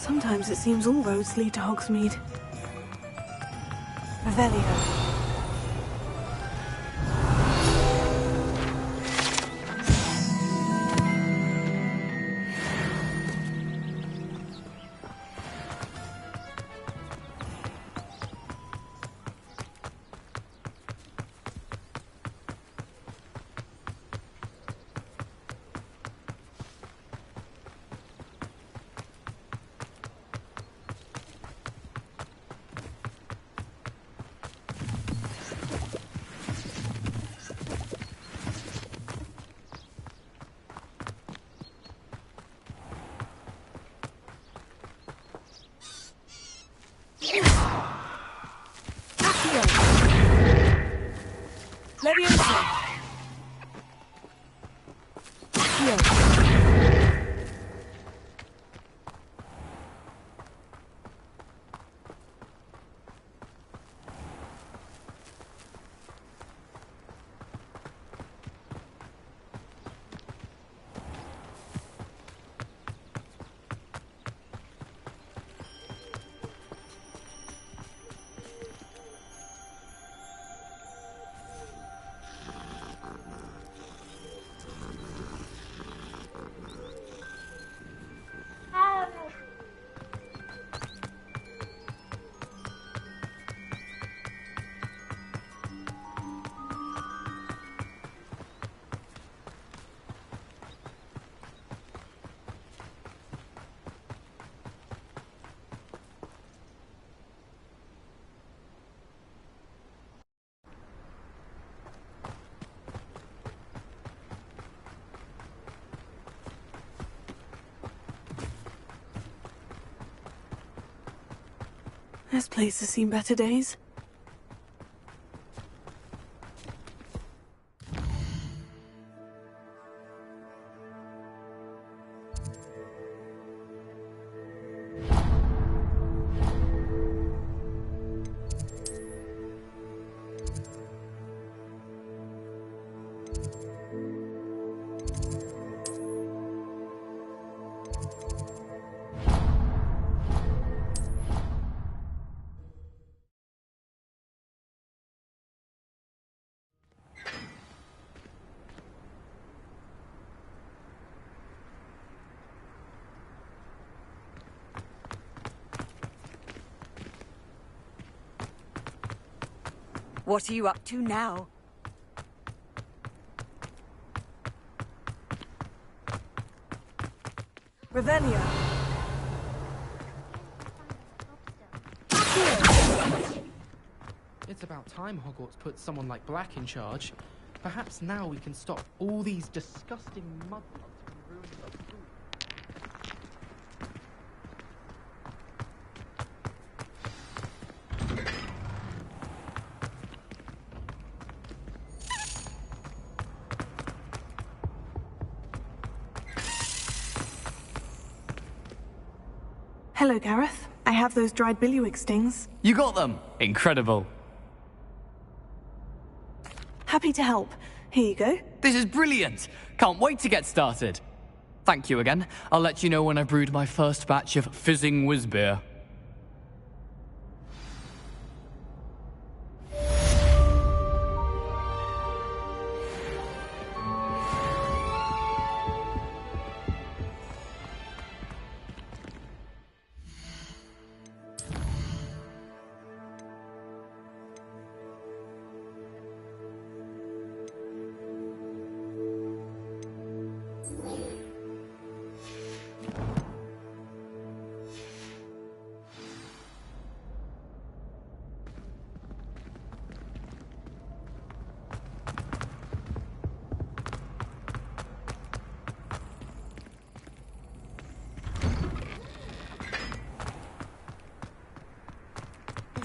Sometimes it seems all roads lead to Hogsmeade. Revelio. This place has seen better days. What are you up to now? Revelio. It's about time Hogwarts put someone like Black in charge. Perhaps now we can stop all these disgusting mudblots from ruining our school. Hello, Gareth. I have those dried billywig stings. You got them! Incredible. Happy to help. Here you go. This is brilliant! Can't wait to get started. Thank you again. I'll let you know when I brewed my first batch of fizzing whiz-beer.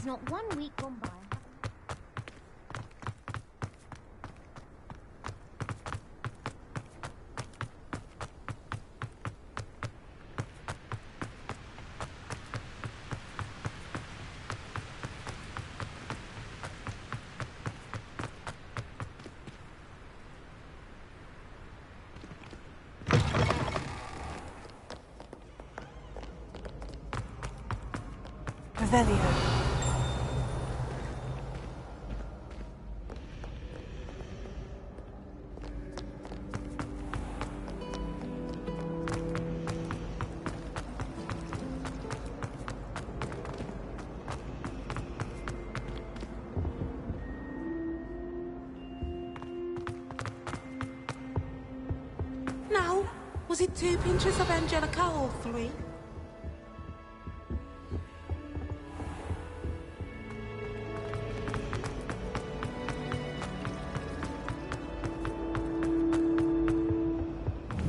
Not 1 week gone by. Revelio. Now, was it 2 pinches of Angelica or 3?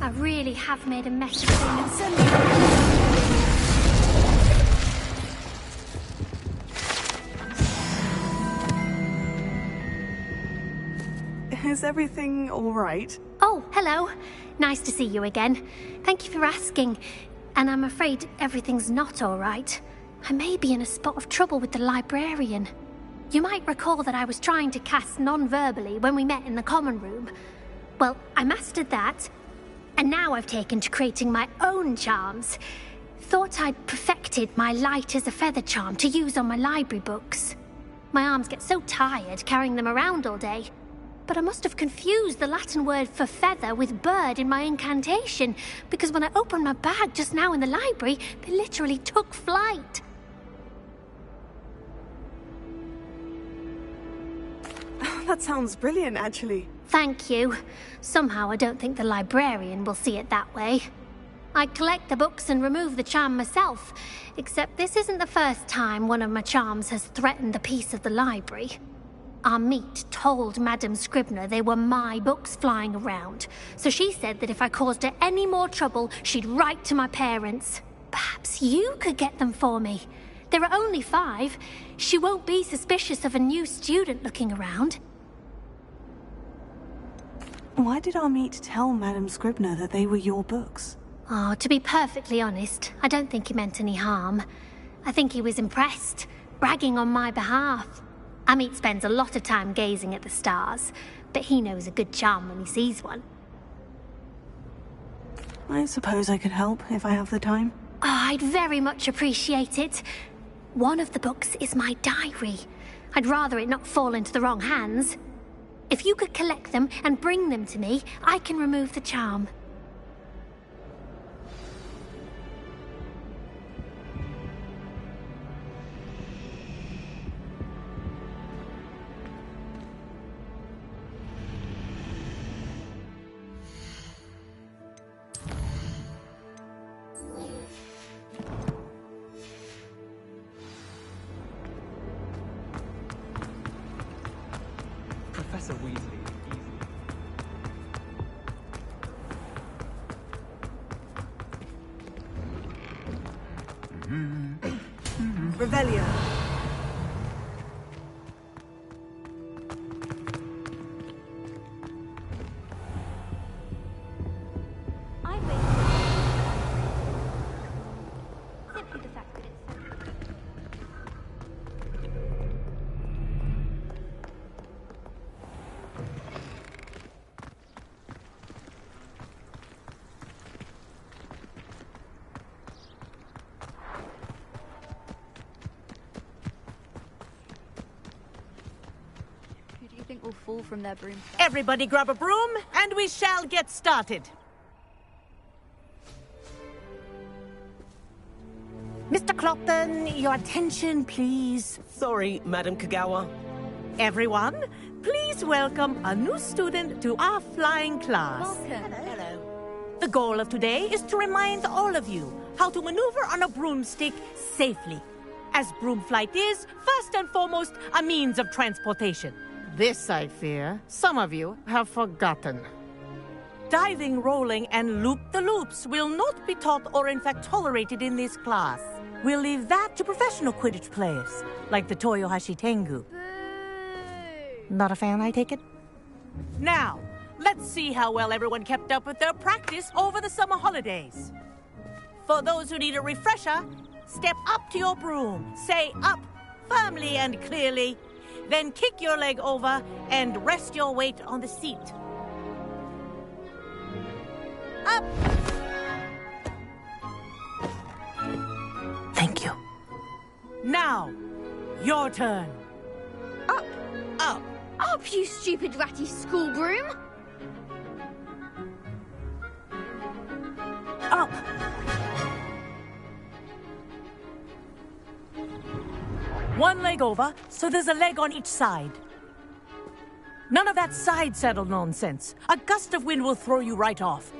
I really have made a mess of things. Is everything all right? Oh, hello. Nice to see you again. Thank you for asking. And I'm afraid everything's not all right. I may be in a spot of trouble with the librarian. You might recall that I was trying to cast non-verbally when we met in the common room. Well, I mastered that. And now I've taken to creating my own charms. Thought I'd perfected my light as a feather charm to use on my library books. My arms get so tired carrying them around all day. But I must have confused the Latin word for feather with bird in my incantation, because when I opened my bag just now in the library, they literally took flight. That sounds brilliant, actually. Thank you. Somehow I don't think the librarian will see it that way. I collect the books and remove the charm myself, except this isn't the first time one of my charms has threatened the peace of the library. Our meet told Madame Scribner they were my books flying around, so she said that if I caused her any more trouble, she'd write to my parents. Perhaps you could get them for me. There are only 5. She won't be suspicious of a new student looking around. Why did our meet tell Madame Scribner that they were your books? Oh, to be perfectly honest, I don't think he meant any harm. I think he was impressed, bragging on my behalf. Amit spends a lot of time gazing at the stars, but he knows a good charm when he sees one. I suppose I could help if I have the time. Oh, I'd very much appreciate it. One of the books is my diary. I'd rather it not fall into the wrong hands. If you could collect them and bring them to me, I can remove the charm. Professor Weasley easily. Revelio. I wait. Simply the fact that it's Who do you think will fall from their broom? Everybody grab a broom, and we shall get started. Mr. Clopton, your attention, please. Sorry, Madam Kagawa. Everyone, please welcome a new student to our flying class. Welcome. Hello. The goal of today is to remind all of you how to maneuver on a broomstick safely, as broom flight is, first and foremost, a means of transportation. This, I fear, some of you have forgotten. Diving, rolling, and loop-the-loops will not be taught or in fact tolerated in this class. We'll leave that to professional Quidditch players, like the Toyohashi Tengu. Not a fan, I take it? Now, let's see how well everyone kept up with their practice over the summer holidays. For those who need a refresher, step up to your broom, say up firmly and clearly, then kick your leg over and rest your weight on the seat. Up! Thank you. Now, Now, your turn. Up, Up. up, you stupid ratty school broom! Up! One leg over, so there's a leg on each side. None of that side saddle nonsense. A gust of wind will throw you right off.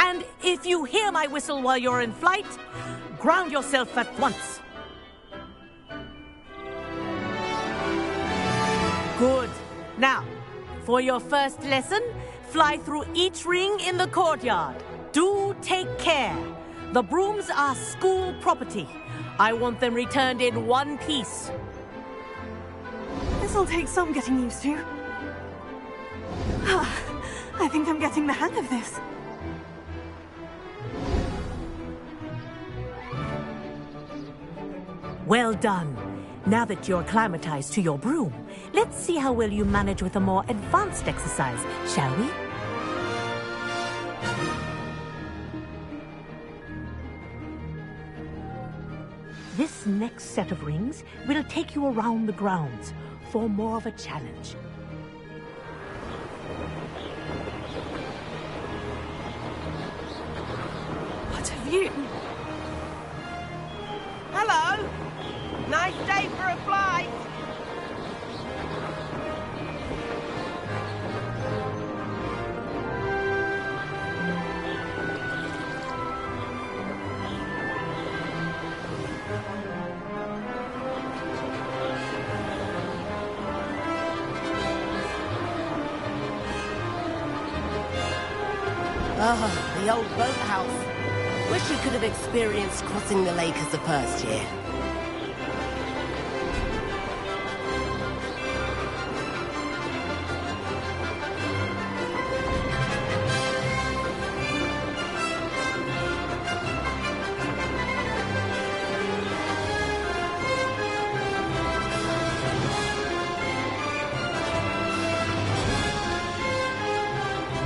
And if you hear my whistle while you're in flight, ground yourself at once. Good. Now, for your first lesson, fly through each ring in the courtyard. Do take care. The brooms are school property. I want them returned in one piece. This'll take some getting used to. I think I'm getting the hang of this. Well done. Now that you're acclimatized to your broom, let's see how well you manage with a more advanced exercise, shall we? This next set of rings will take you around the grounds for more of a challenge. What have you? Hello. Nice day for a flight. Oh, the old boathouse. Wish you could have experienced crossing the lake as a first year.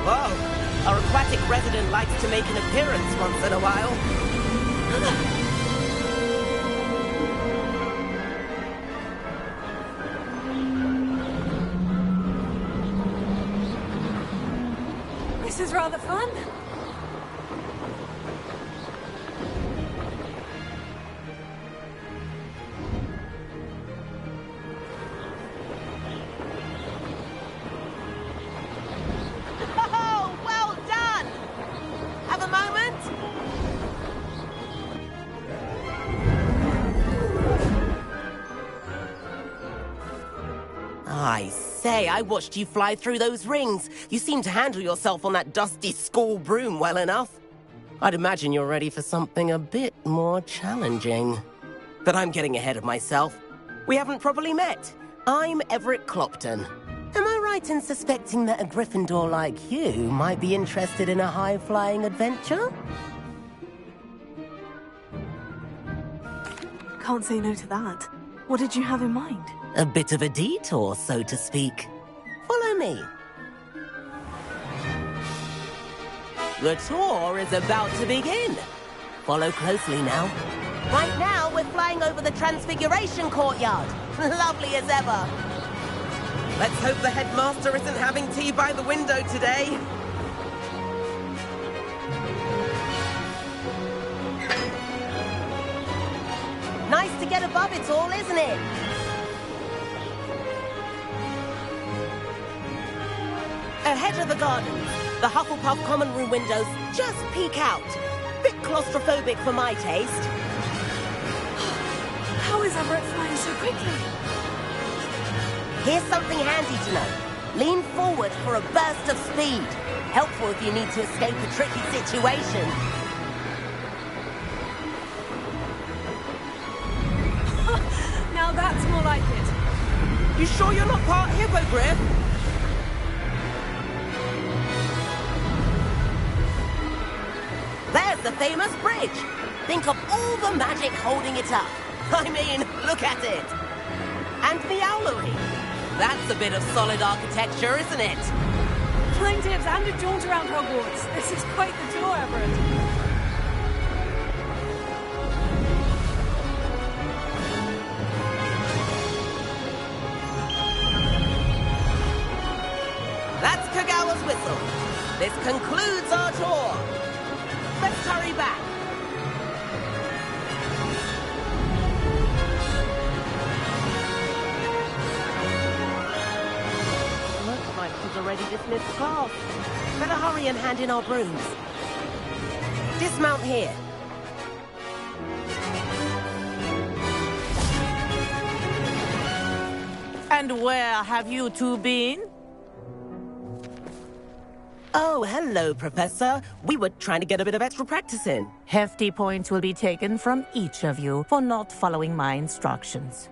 Whoa, our aquatic resident likes to make an appearance once in a while. This is rather fun. Oh, well done! Have a moment? I say, I watched you fly through those rings. You seem to handle yourself on that dusty school broom well enough. I'd imagine you're ready for something a bit more challenging. But I'm getting ahead of myself. We haven't properly met. I'm Everett Clopton. Am I right in suspecting that a Gryffindor like you might be interested in a high-flying adventure? Can't say no to that. What did you have in mind? A bit of a detour, so to speak. Follow me. The tour is about to begin. Follow closely now. Right now, we're flying over the Transfiguration Courtyard. Lovely as ever. Let's hope the headmaster isn't having tea by the window today. Nice to get above it all, isn't it? Ahead of the garden, the Hufflepuff common room windows just peek out. Bit claustrophobic for my taste. How is Everett flying so quickly? Here's something handy to know. Lean forward for a burst of speed. Helpful if you need to escape a tricky situation. Now that's more like it. You sure you're not part hippogriff? There's the famous bridge. Think of all the magic holding it up. I mean, look at it. And the owlery. That's a bit of solid architecture, isn't it? Flying tips and a jaunt around Hogwarts. This is quite the tour, Everett. That's Kagawa's whistle. This concludes our tour. Let's hurry back. Looks like she's already dismissed class. Better hurry and hand in our brooms. Dismount here. And where have you two been? Oh, hello, Professor. We were trying to get a bit of extra practice in. Hefty points will be taken from each of you for not following my instructions.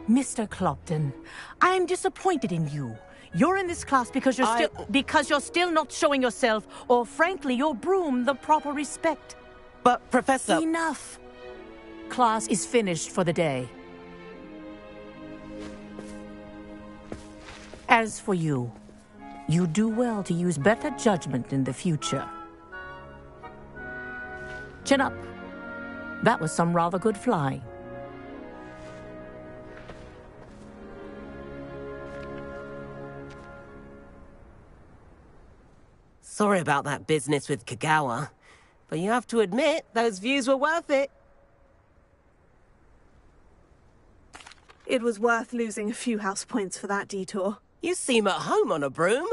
Mr. Clopton, I am disappointed in you. You're in this class because you're still not showing yourself, or frankly, your broom the proper respect. But, Professor... Enough. Class is finished for the day. As for you, you do well to use better judgment in the future. Chin up. That was some rather good flying. Sorry about that business with Kagawa, but you have to admit, those views were worth it. It was worth losing a few house points for that detour. You seem at home on a broom.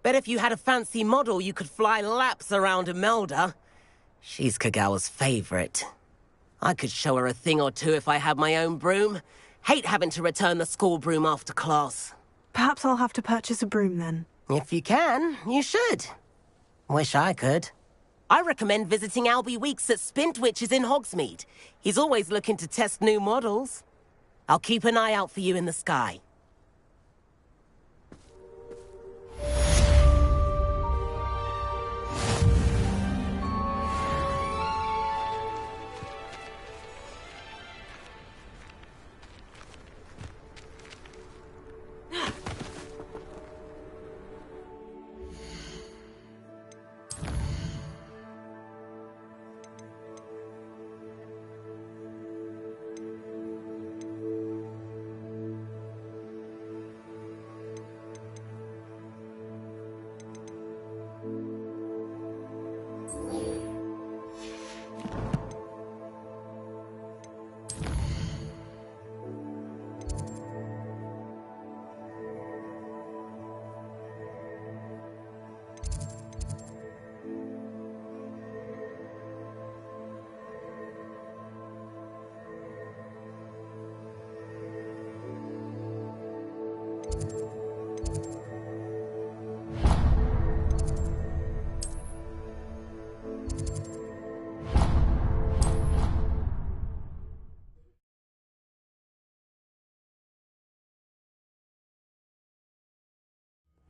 Bet if you had a fancy model, you could fly laps around Imelda. She's Kagawa's favorite. I could show her a thing or two if I had my own broom. Hate having to return the school broom after class. Perhaps I'll have to purchase a broom then. If you can, you should. Wish I could. I recommend visiting Albie Weeks at Spintwitches in Hogsmeade. He's always looking to test new models. I'll keep an eye out for you in the sky.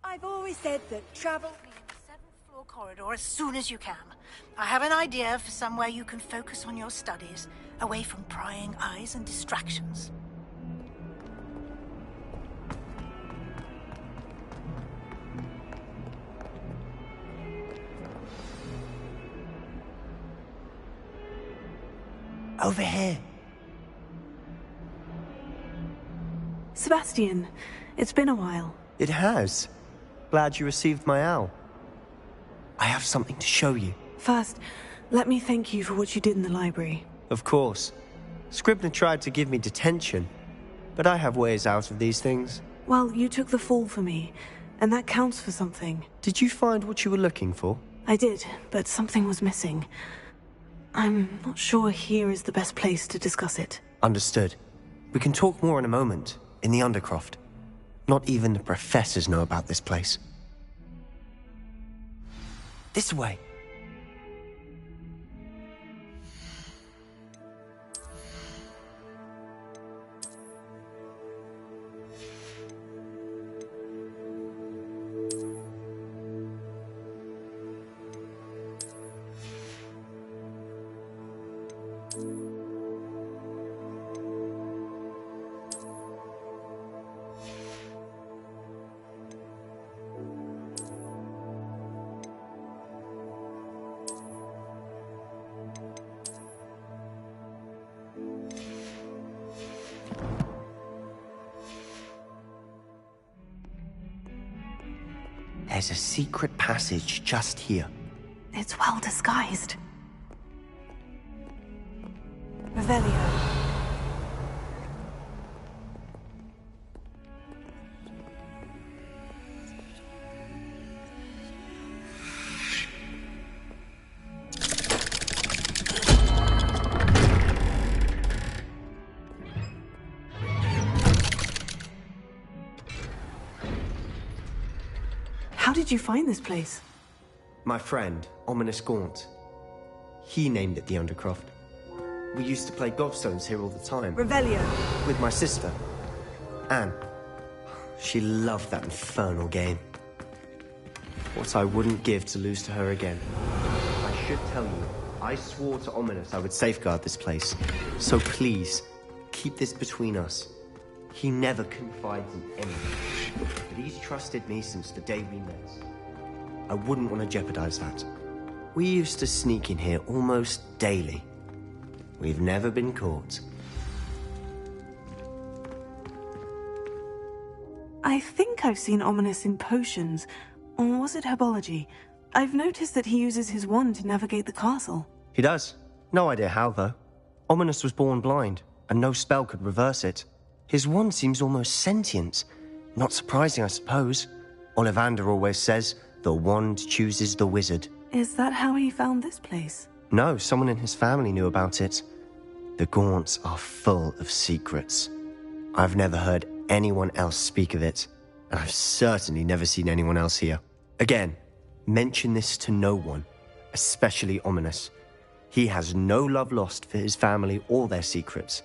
I've always said that travel... Be in the 7th floor corridor as soon as you can. I have an idea for somewhere you can focus on your studies, away from prying eyes and distractions. Over here. Sebastian, it's been a while. It has. Glad you received my owl. I have something to show you. First, let me thank you for what you did in the library. Of course. Scribner tried to give me detention, but I have ways out of these things. Well, you took the fall for me, and that counts for something. Did you find what you were looking for? I did, but something was missing. I'm not sure here is the best place to discuss it. Understood. We can talk more in a moment, in the Undercroft. Not even the professors know about this place. This way. There's a secret passage just here. It's well disguised. Revelio. How did you find this place? My friend, Ominous Gaunt. He named it the Undercroft. We used to play gobstones here all the time. Revelio. With my sister, Anne. She loved that infernal game. What I wouldn't give to lose to her again. I should tell you, I swore to Ominous I would safeguard this place. So please, keep this between us. He never confides in anyone. But he's trusted me since the day we met. I wouldn't want to jeopardize that. We used to sneak in here almost daily. We've never been caught. I think I've seen Ominous in potions. Or was it herbology? I've noticed that he uses his wand to navigate the castle. He does. No idea how, though. Ominous was born blind, and no spell could reverse it. His wand seems almost sentient. Not surprising, I suppose. Ollivander always says, the wand chooses the wizard. Is that how he found this place? No, someone in his family knew about it. The Gaunts are full of secrets. I've never heard anyone else speak of it, and I've certainly never seen anyone else here. Again, mention this to no one, especially Ominous. He has no love lost for his family or their secrets,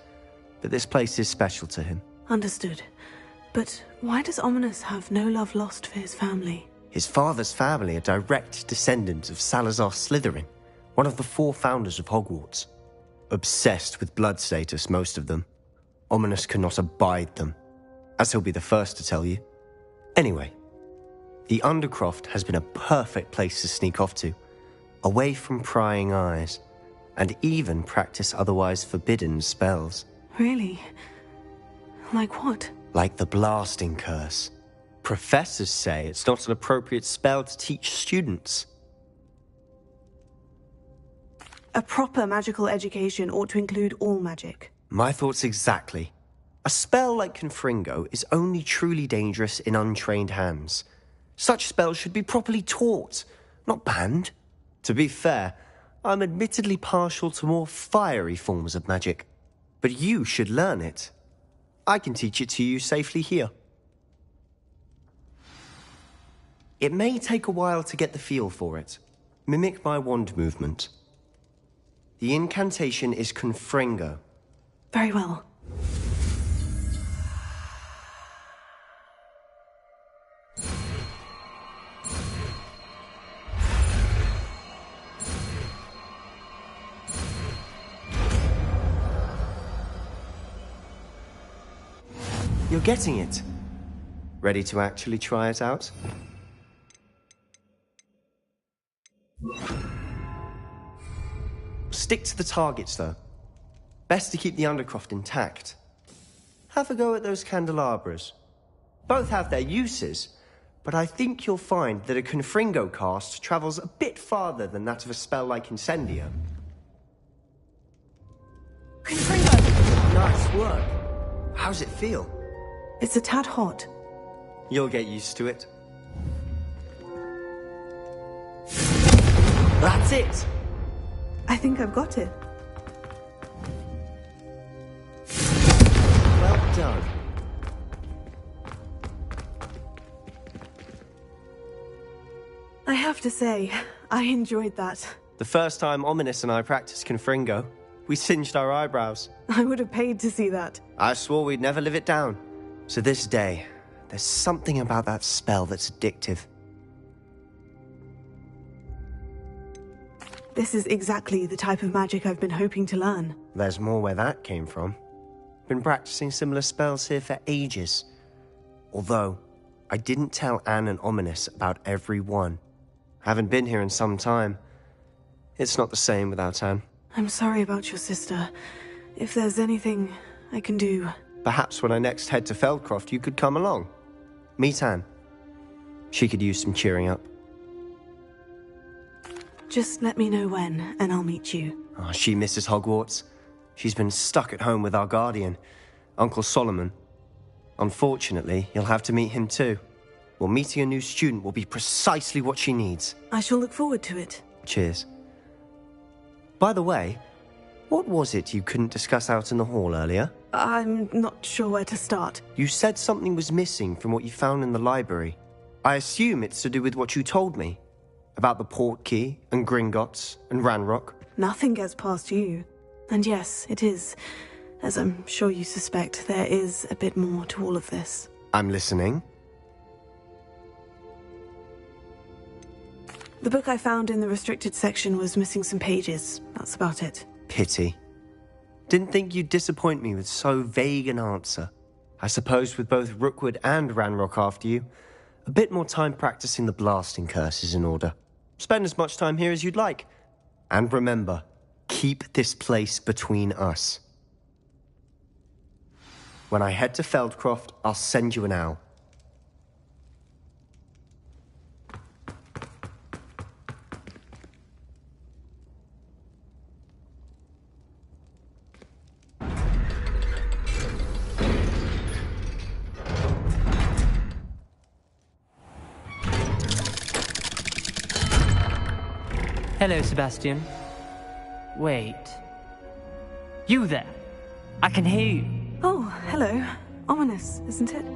but this place is special to him. Understood. But why does Ominous have no love lost for his family? His father's family are direct descendants of Salazar Slytherin, one of the 4 founders of Hogwarts. Obsessed with blood status, most of them. Ominous cannot abide them, as he'll be the first to tell you. Anyway, the Undercroft has been a perfect place to sneak off to, away from prying eyes, and even practice otherwise forbidden spells. Really? Like what? Like the blasting curse. Professors say it's not an appropriate spell to teach students. A proper magical education ought to include all magic. My thoughts exactly. A spell like Confringo is only truly dangerous in untrained hands. Such spells should be properly taught, not banned. To be fair, I'm admittedly partial to more fiery forms of magic. But you should learn it. I can teach it to you safely here. It may take a while to get the feel for it. Mimic my wand movement. The incantation is Confringo. Very well. You're getting it. Ready to actually try it out? Stick to the targets, though. Best to keep the Undercroft intact. Have a go at those candelabras. Both have their uses, but I think you'll find that a Confringo cast travels a bit farther than that of a spell like Incendio. Confringo! Nice work. How's it feel? It's a tad hot. You'll get used to it. That's it! I think I've got it. Well done. I have to say, I enjoyed that. The first time Ominous and I practiced Confringo, we singed our eyebrows. I would have paid to see that. I swore we'd never live it down. To this day, there's something about that spell that's addictive. This is exactly the type of magic I've been hoping to learn. There's more where that came from. Been practicing similar spells here for ages. Although, I didn't tell Anne and Ominous about every one. Haven't been here in some time. It's not the same without Anne. I'm sorry about your sister. If there's anything I can do... Perhaps when I next head to Feldcroft, you could come along. Meet Anne. She could use some cheering up. Just let me know when, and I'll meet you. Oh, she misses Hogwarts. She's been stuck at home with our guardian, Uncle Solomon. Unfortunately, you'll have to meet him too. Well, meeting a new student will be precisely what she needs. I shall look forward to it. Cheers. By the way, what was it you couldn't discuss out in the hall earlier? I'm not sure where to start. You said something was missing from what you found in the library. I assume it's to do with what you told me. About the Portkey, and Gringotts, and Ranrock. Nothing gets past you. And yes, it is. As I'm sure you suspect, there is a bit more to all of this. I'm listening. The book I found in the restricted section was missing some pages. That's about it. Pity. Didn't think you'd disappoint me with so vague an answer. I suppose with both Rookwood and Ranrock after you, a bit more time practicing the blasting curse is in order. Spend as much time here as you'd like. And remember, keep this place between us. When I head to Feldcroft, I'll send you an owl. Hello, Sebastian. Wait. You there? I can hear you. Oh, hello. Ominous, isn't it?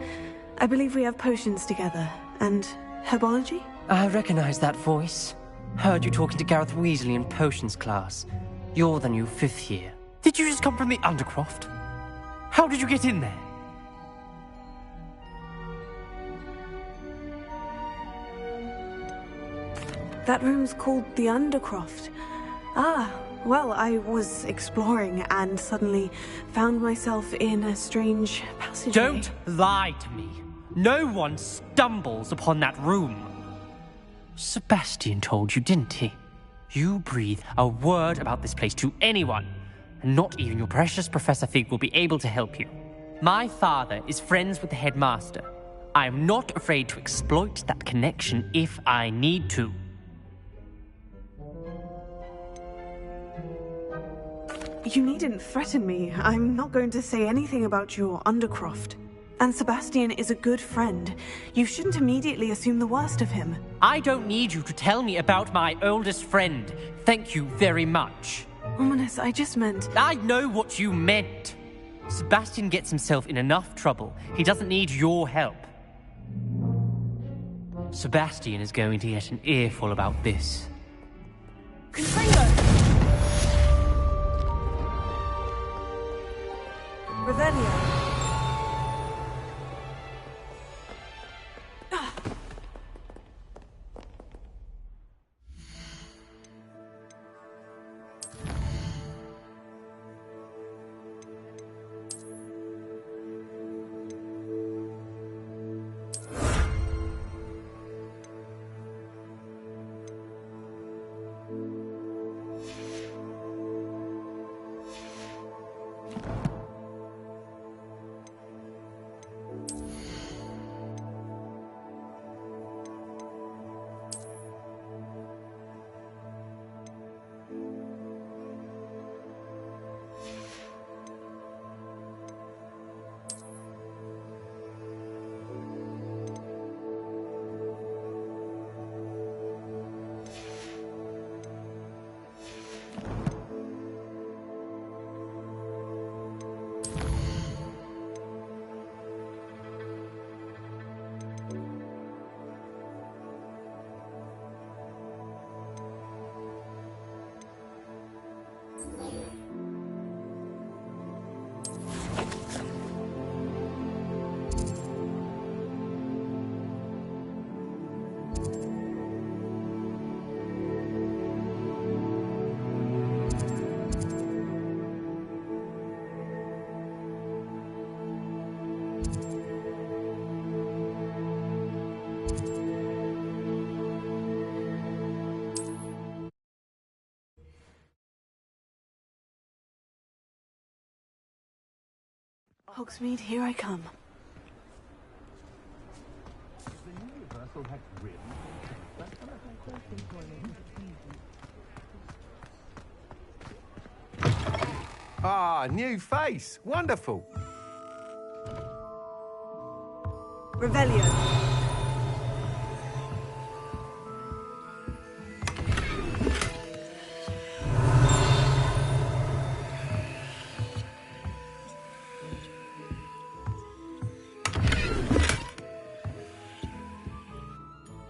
I believe we have potions together. And herbology? I recognize that voice. Heard you talking to Gareth Weasley in potions class. You're the new 5th year. Did you just come from the Undercroft? How did you get in there? That room's called the Undercroft. Ah, well, I was exploring and suddenly found myself in a strange passageway. Don't lie to me. No one stumbles upon that room. Sebastian told you, didn't he? You breathe a word about this place to anyone, and not even your precious Professor Fig will be able to help you. My father is friends with the headmaster. I am not afraid to exploit that connection if I need to. You needn't threaten me. I'm not going to say anything about your Undercroft. And Sebastian is a good friend. You shouldn't immediately assume the worst of him. I don't need you to tell me about my oldest friend. Thank you very much. Ominous, I just meant... I know what you meant. Sebastian gets himself in enough trouble. He doesn't need your help. Sebastian is going to get an earful about this. Revelio. Hogsmeade, here I come. Ah, new face. Wonderful. Revelio.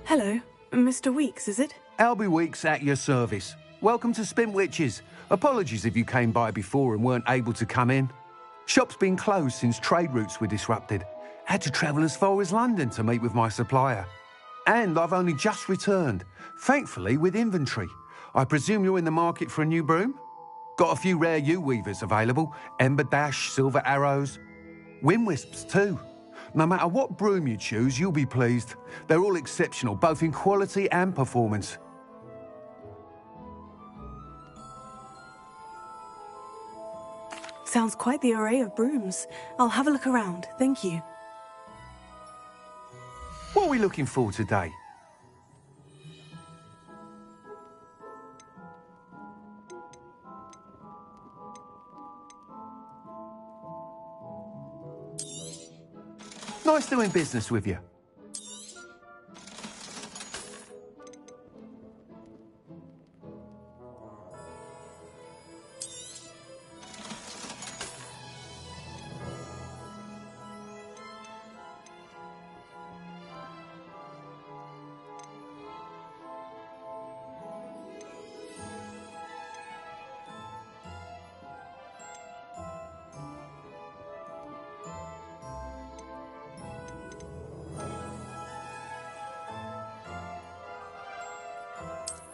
Hello, Mr. Weeks, is it? Albie Weeks at your service. Welcome to Spintwitches. Apologies if you came by before and weren't able to come in. Shop's been closed since trade routes were disrupted. Had to travel as far as London to meet with my supplier. And I've only just returned, thankfully with inventory. I presume you're in the market for a new broom? Got a few rare U-weavers available. Ember Dash, Silver Arrows. Wind Wisps too. No matter what broom you choose, you'll be pleased. They're all exceptional, both in quality and performance. Sounds quite the array of brooms. I'll have a look around, thank you. What are we looking for today? Nice doing business with you.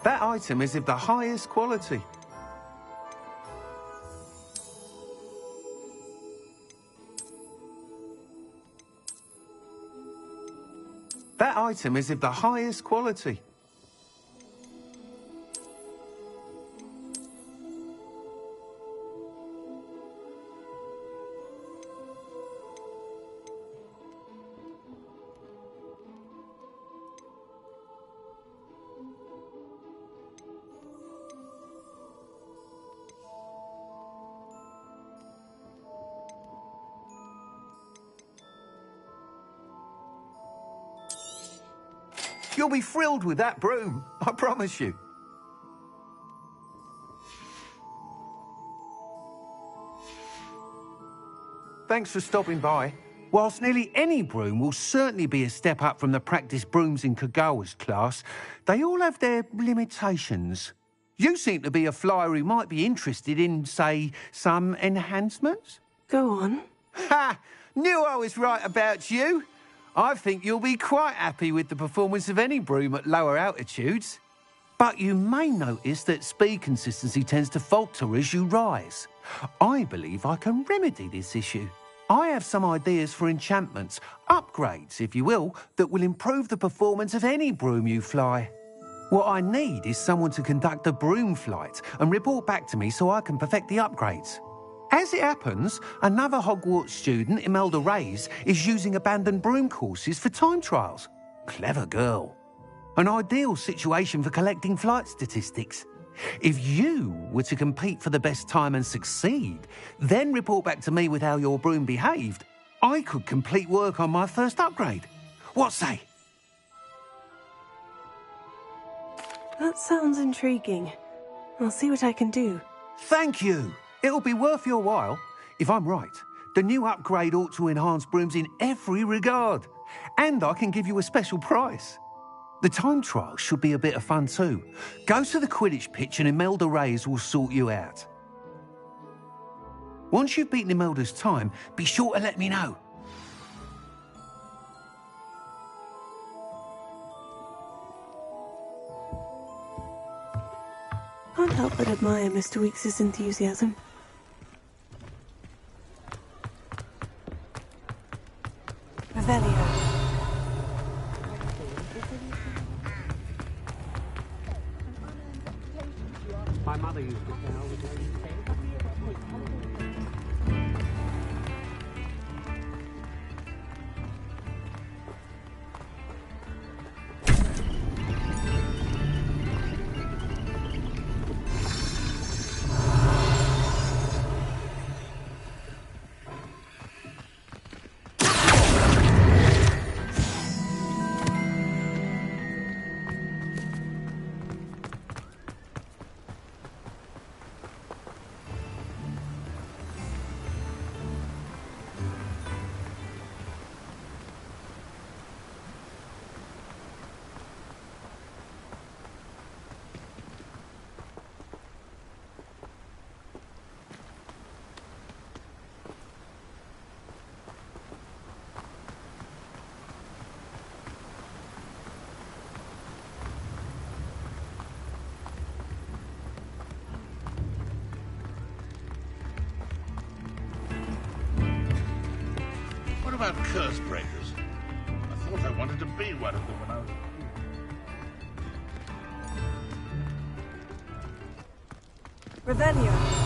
That item is of the highest quality. That item is of the highest quality. You'll be thrilled with that broom, I promise you. Thanks for stopping by. Whilst nearly any broom will certainly be a step up from the practice brooms in Kagawa's class, they all have their limitations. You seem to be a flyer who might be interested in, say, some enhancements? Go on. Ha! Knew I was right about you. I think you'll be quite happy with the performance of any broom at lower altitudes. But you may notice that speed consistency tends to falter as you rise. I believe I can remedy this issue. I have some ideas for enchantments, upgrades, if you will, that will improve the performance of any broom you fly. What I need is someone to conduct a broom flight and report back to me so I can perfect the upgrades. As it happens, another Hogwarts student, Imelda Reyes, is using abandoned broom courses for time trials. Clever girl. An ideal situation for collecting flight statistics. If you were to compete for the best time and succeed, then report back to me with how your broom behaved, I could complete work on my first upgrade. What say? That sounds intriguing. I'll see what I can do. Thank you. It'll be worth your while. If I'm right, the new upgrade ought to enhance brooms in every regard. And I can give you a special price. The time trial should be a bit of fun too. Go to the Quidditch pitch and Imelda Reyes will sort you out. Once you've beaten Imelda's time, be sure to let me know. Can't help but admire Mr. Weeks' enthusiasm. Revelio. My mother used to say all the time. about curse breakers? I thought I wanted to be one of them when I was... Revelio.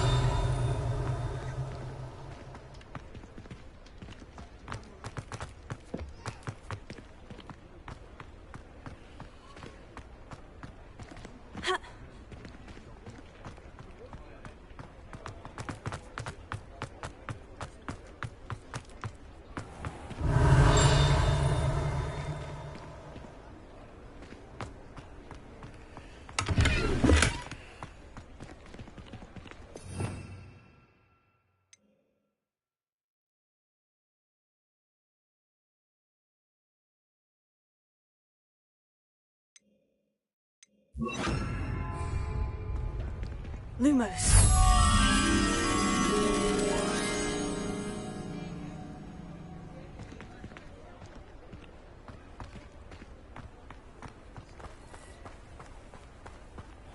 Lumos.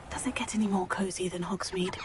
Does it get any more cozy than Hogsmeade?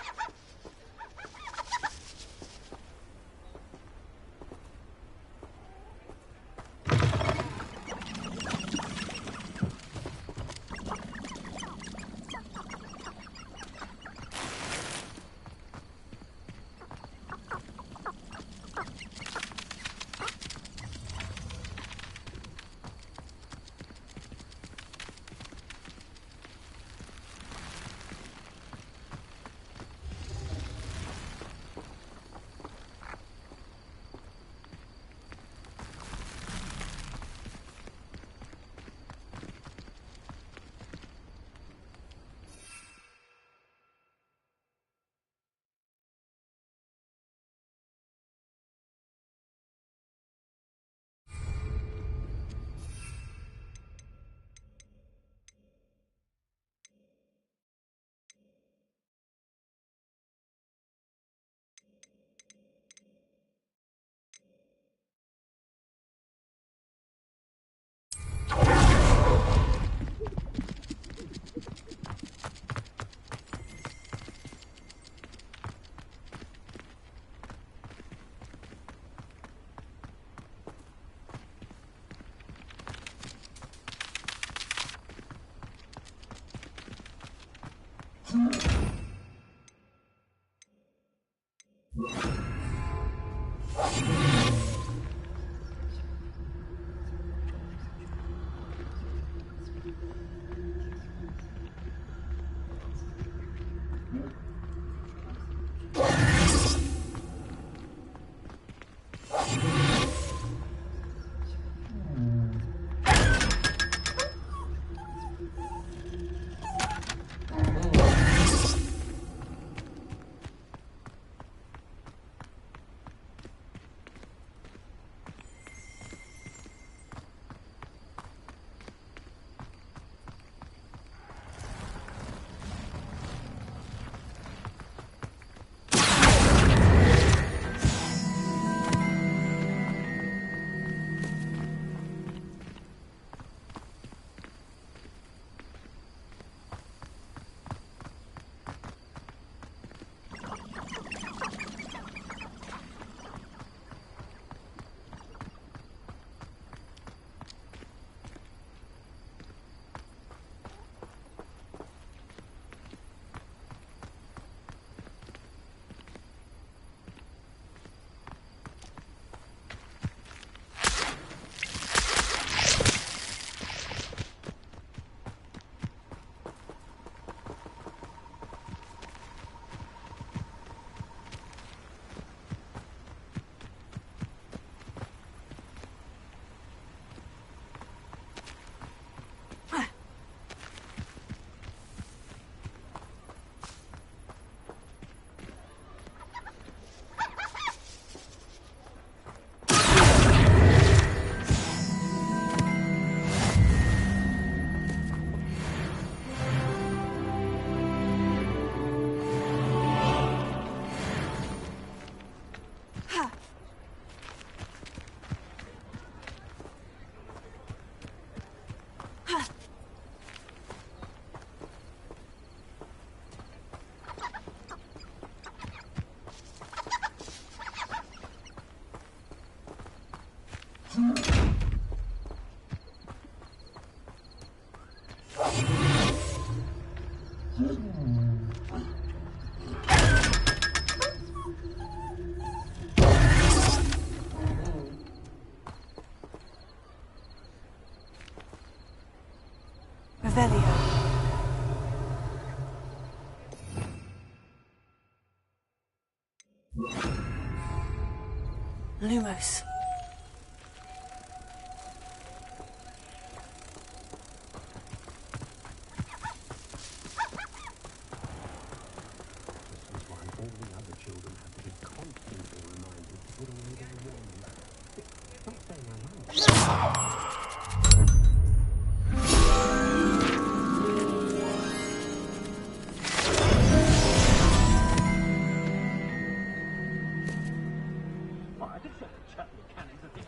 Lumos.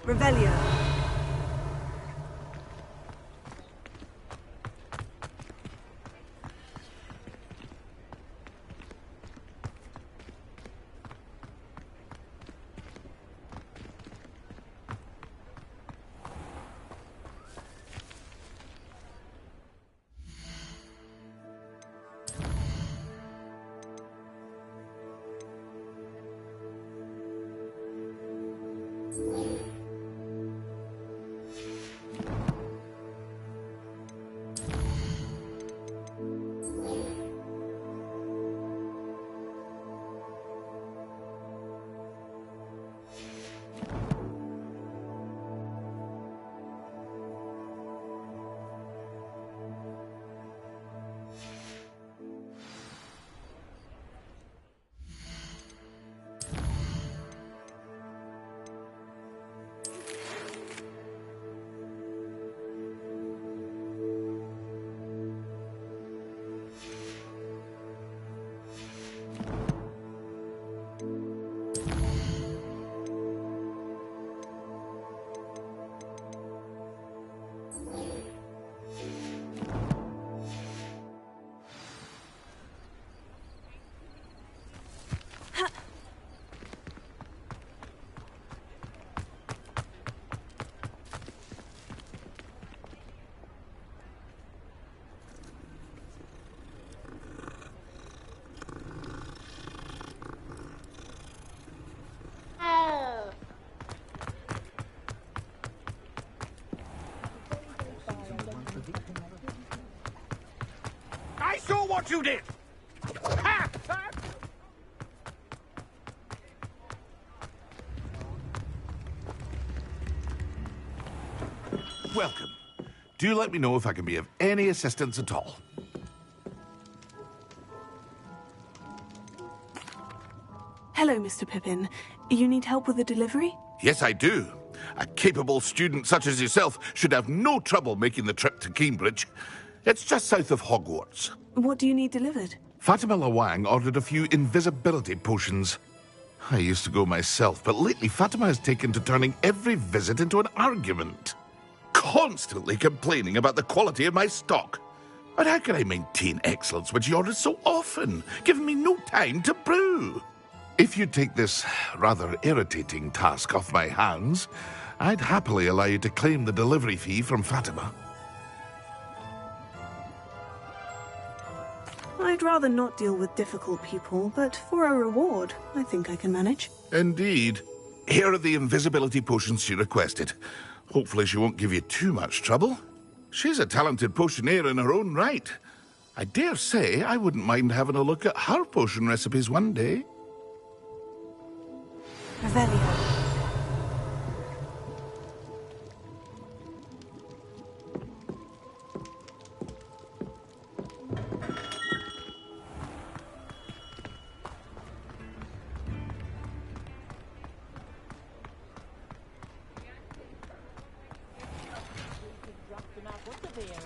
Revelio. I saw what you did! Ha! Welcome. Do let me know if I can be of any assistance at all. Hello, Mr. Pippin. You need help with a delivery? Yes, I do. A capable student such as yourself should have no trouble making the trip to Cambridge. It's just south of Hogwarts. What do you need delivered? Fatima Lawang ordered a few invisibility potions. I used to go myself, but lately Fatima has taken to turning every visit into an argument. Constantly complaining about the quality of my stock. But how can I maintain excellence when she orders so often, giving me no time to brew? If you take this rather irritating task off my hands, I'd happily allow you to claim the delivery fee from Fatima. I'd rather not deal with difficult people, but for a reward, I think I can manage. Indeed. Here are the invisibility potions she requested. Hopefully she won't give you too much trouble. She's a talented potioneer in her own right. I dare say I wouldn't mind having a look at her potion recipes one day. Revelio.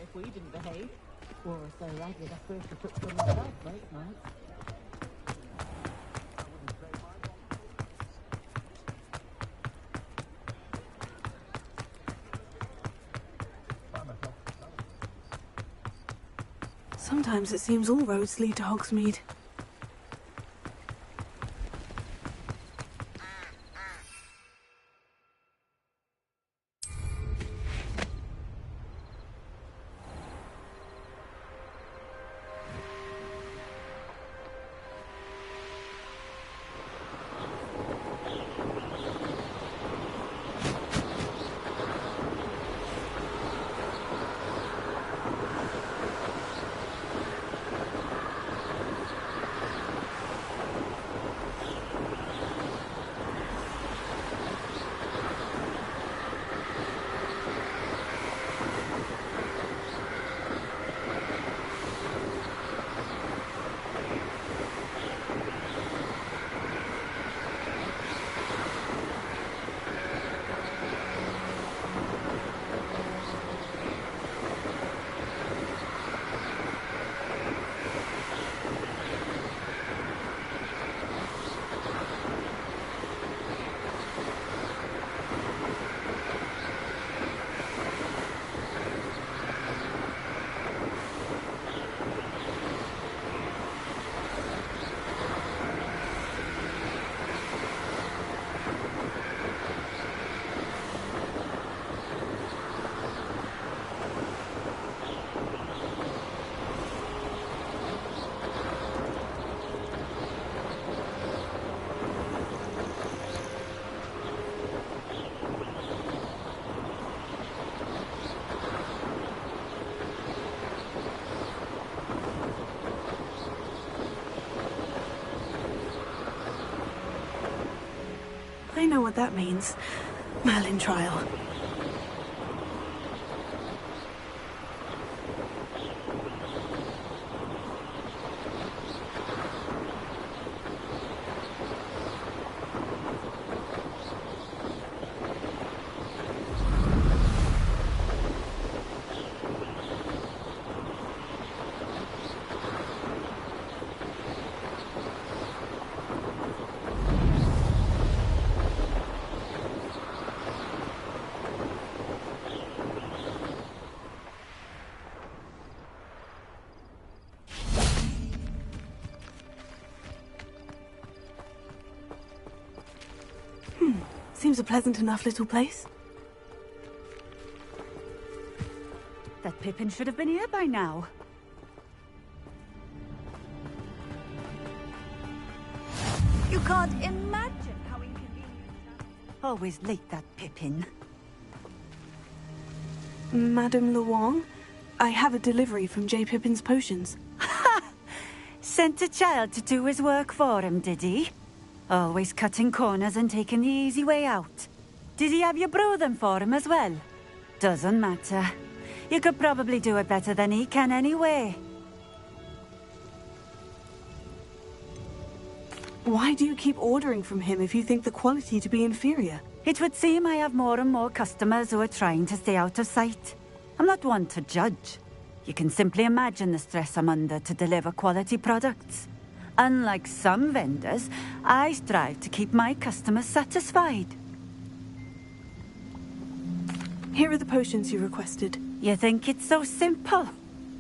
If we didn't behave, or so likely the first to put them myself most nights. Sometimes it seems all roads lead to Hogsmeade. I know what that means. Merlin trial. Seems a pleasant enough little place. That Pippin should have been here by now. You can't imagine how inconvenient. Always late, that Pippin. Madame Luong, I have a delivery from J. Pippin's potions. Ha! Sent a child to do his work for him, did he? Always cutting corners and taking the easy way out. Did he have you brew them for him as well? Doesn't matter. You could probably do it better than he can anyway. Why do you keep ordering from him if you think the quality to be inferior? It would seem I have more and more customers who are trying to stay out of sight. I'm not one to judge. You can simply imagine the stress I'm under to deliver quality products. Unlike some vendors, I strive to keep my customers satisfied. Here are the potions you requested. You think it's so simple?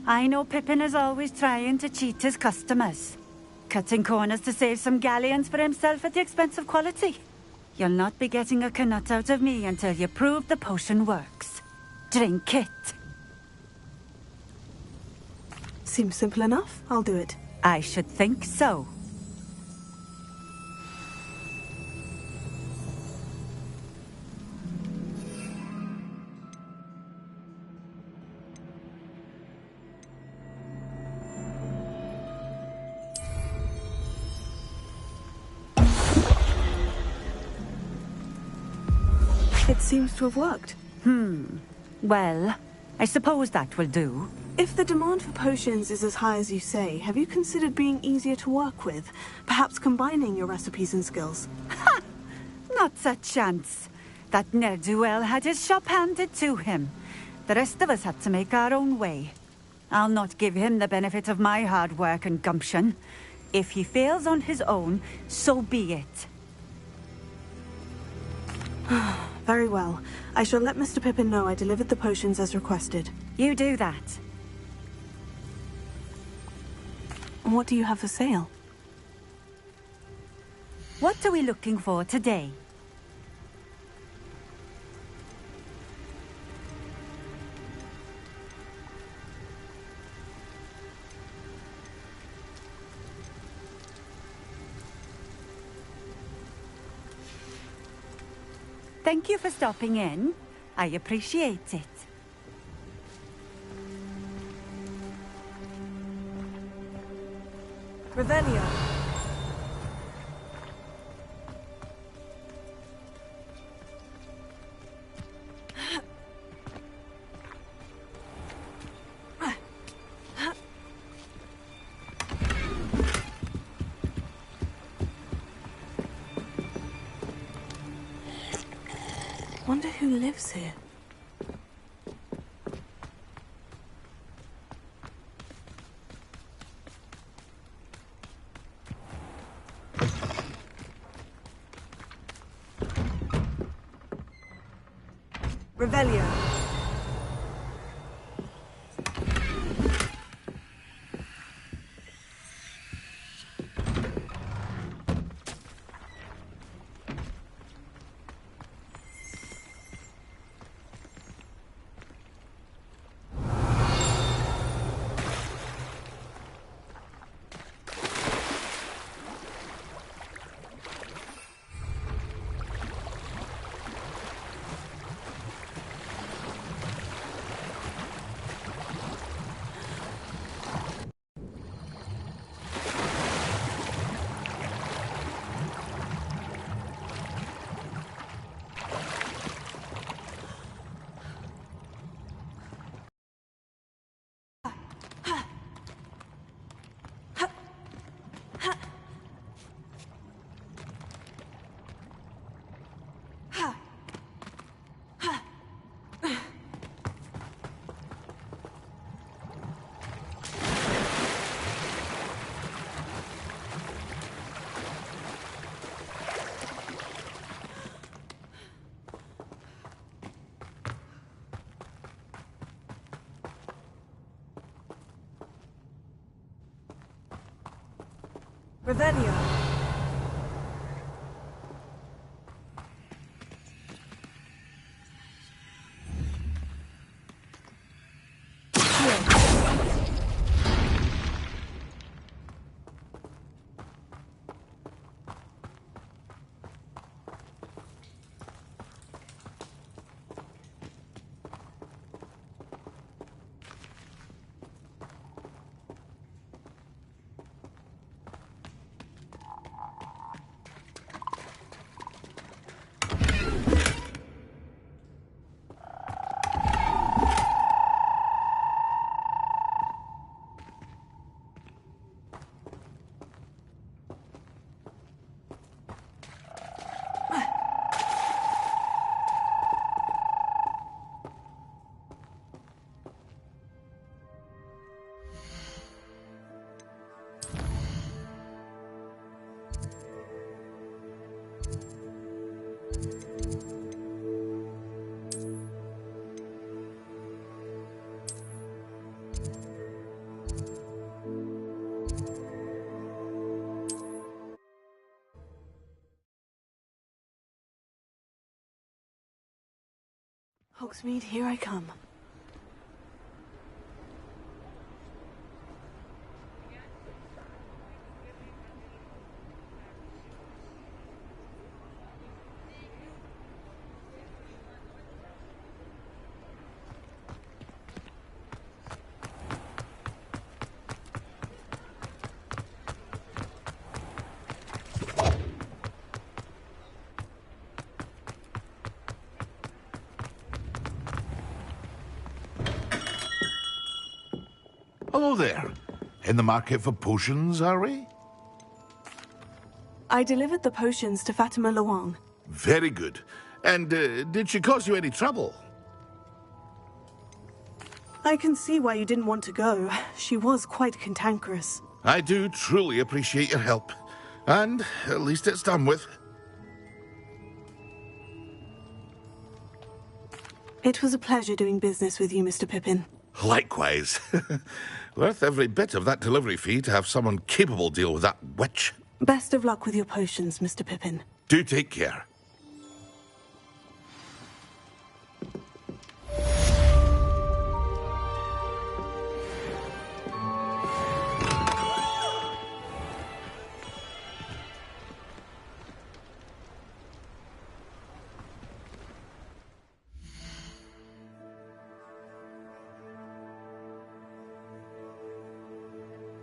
I know Pippin is always trying to cheat his customers. Cutting corners to save some galleons for himself at the expense of quality. You'll not be getting a canut out of me until you prove the potion works. Drink it. Seems simple enough. I'll do it. I should think so. It seems to have worked. Well, I suppose that will do. If the demand for potions is as high as you say, have you considered being easier to work with? Perhaps combining your recipes and skills? Ha! Not a chance. That ne'er-do-well had his shop handed to him. The rest of us had to make our own way. I'll not give him the benefit of my hard work and gumption. If he fails on his own, so be it. Very well. I shall let Mr. Pippin know I delivered the potions as requested. You do that. What do you have for sale? What are we looking for today? Thank you for stopping in. I appreciate it. Revelio. Wonder who lives here. Revelio. Revelio. Hogsmeade, here I come. Hello there. In the market for potions, are we? I delivered the potions to Fatima Luang. Very good. And did she cause you any trouble? I can see why you didn't want to go. She was quite cantankerous. I do truly appreciate your help. And at least it's done with. It was a pleasure doing business with you, Mr. Pippin. Likewise. Worth every bit of that delivery fee to have someone capable deal with that witch. Best of luck with your potions, Mr. Pippin. Do take care.